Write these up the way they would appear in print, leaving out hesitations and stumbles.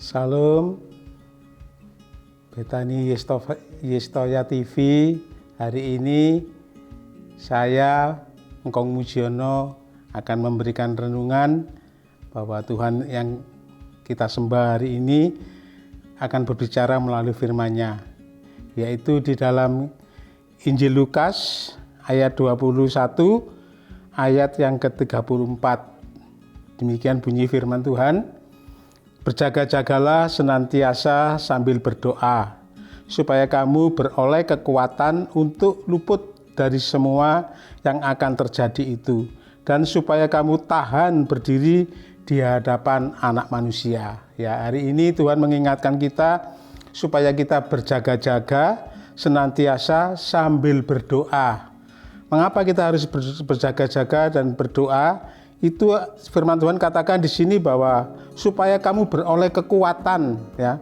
Salam, Betani Yestoya TV. Hari ini saya, Engkong Mujiono, akan memberikan renungan bahwa Tuhan yang kita sembah hari ini akan berbicara melalui firman-Nya, yaitu di dalam Injil Lukas ayat 21 ayat yang ke-34. Demikian bunyi firman Tuhan. Berjaga-jagalah senantiasa sambil berdoa, supaya kamu beroleh kekuatan untuk luput dari semua yang akan terjadi itu, dan supaya kamu tahan berdiri di hadapan Anak Manusia. Ya, hari ini Tuhan mengingatkan kita supaya kita berjaga-jaga senantiasa sambil berdoa. Mengapa kita harus berjaga-jaga dan berdoa? Itu firman Tuhan katakan di sini bahwa supaya kamu beroleh kekuatan, ya,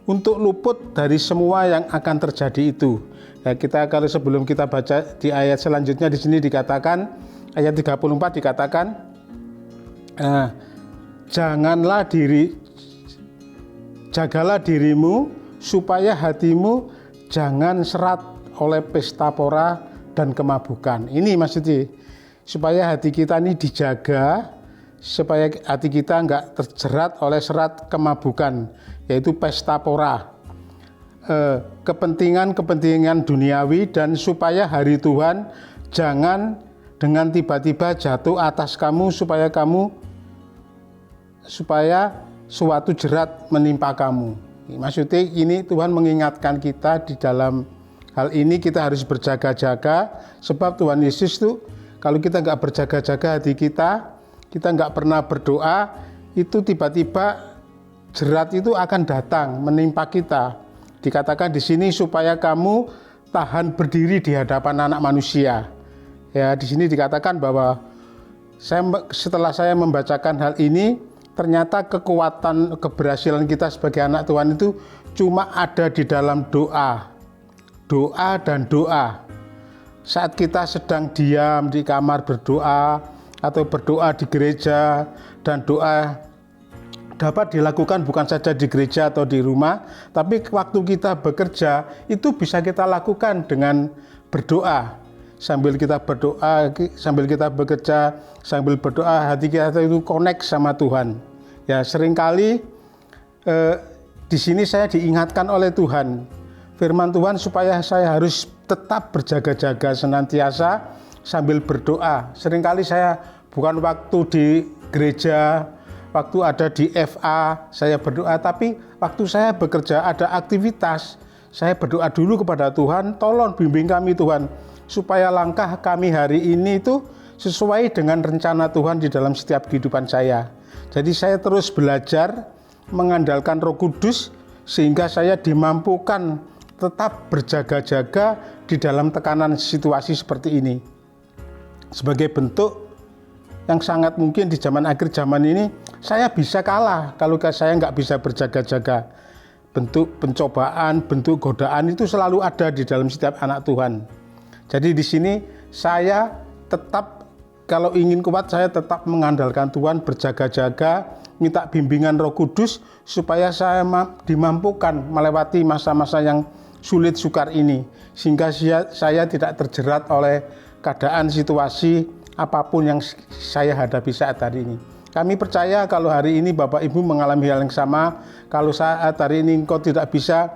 untuk luput dari semua yang akan terjadi itu. Ya, kalau sebelum kita baca di ayat selanjutnya di sini dikatakan ayat 34 dikatakan jagalah dirimu supaya hatimu jangan serat oleh pesta pora dan kemabukan. Ini maksudnya supaya hati kita ini dijaga, supaya hati kita enggak terjerat oleh serat kemabukan, yaitu pesta pora, kepentingan duniawi, dan supaya hari Tuhan jangan dengan tiba-tiba jatuh atas kamu, supaya suatu jerat menimpa kamu. Maksudnya ini Tuhan mengingatkan kita di dalam hal ini kita harus berjaga-jaga, sebab Tuhan Yesus itu kalau kita nggak berjaga-jaga hati kita nggak pernah berdoa, itu tiba-tiba jerat itu akan datang menimpa kita. Dikatakan di sini supaya kamu tahan berdiri di hadapan Anak Manusia. Ya, di sini dikatakan bahwa setelah saya membacakan hal ini, ternyata kekuatan keberhasilan kita sebagai anak Tuhan itu cuma ada di dalam doa dan doa. Saat kita sedang diam di kamar berdoa atau berdoa di gereja, dan doa dapat dilakukan bukan saja di gereja atau di rumah, tapi waktu kita bekerja itu bisa kita lakukan dengan berdoa. Sambil kita berdoa, sambil kita bekerja, sambil berdoa, hati kita itu connect sama Tuhan. Ya, seringkali di sini saya diingatkan oleh Tuhan, firman Tuhan supaya saya harus tetap berjaga-jaga senantiasa sambil berdoa. Seringkali saya bukan waktu di gereja, waktu ada di FA saya berdoa, tapi waktu saya bekerja ada aktivitas, saya berdoa dulu kepada Tuhan, tolong bimbing kami Tuhan, supaya langkah kami hari ini itu sesuai dengan rencana Tuhan di dalam setiap kehidupan saya. Jadi saya terus belajar mengandalkan Roh Kudus sehingga saya dimampukan tetap berjaga-jaga di dalam tekanan situasi seperti ini. Sebagai bentuk yang sangat mungkin di zaman akhir zaman ini, saya bisa kalah kalau saya nggak bisa berjaga-jaga. Bentuk pencobaan, bentuk godaan itu selalu ada di dalam setiap anak Tuhan. Jadi di sini saya tetap, kalau ingin kuat, saya tetap mengandalkan Tuhan, berjaga-jaga, minta bimbingan Roh Kudus supaya saya dimampukan melewati masa-masa yang sulit sukar ini, sehingga saya tidak terjerat oleh keadaan situasi apapun yang saya hadapi saat hari ini. Kami percaya kalau hari ini Bapak Ibu mengalami hal yang sama, kalau saat hari ini engkau tidak bisa,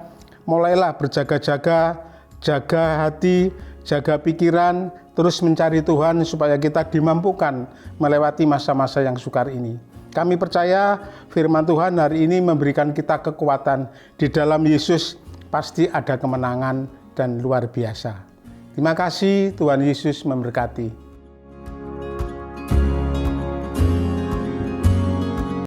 mulailah berjaga-jaga, jaga hati, jaga pikiran, terus mencari Tuhan supaya kita dimampukan melewati masa-masa yang sukar ini. Kami percaya firman Tuhan hari ini memberikan kita kekuatan. Di dalam Yesus pasti ada kemenangan dan luar biasa. Terima kasih, Tuhan Yesus memberkati.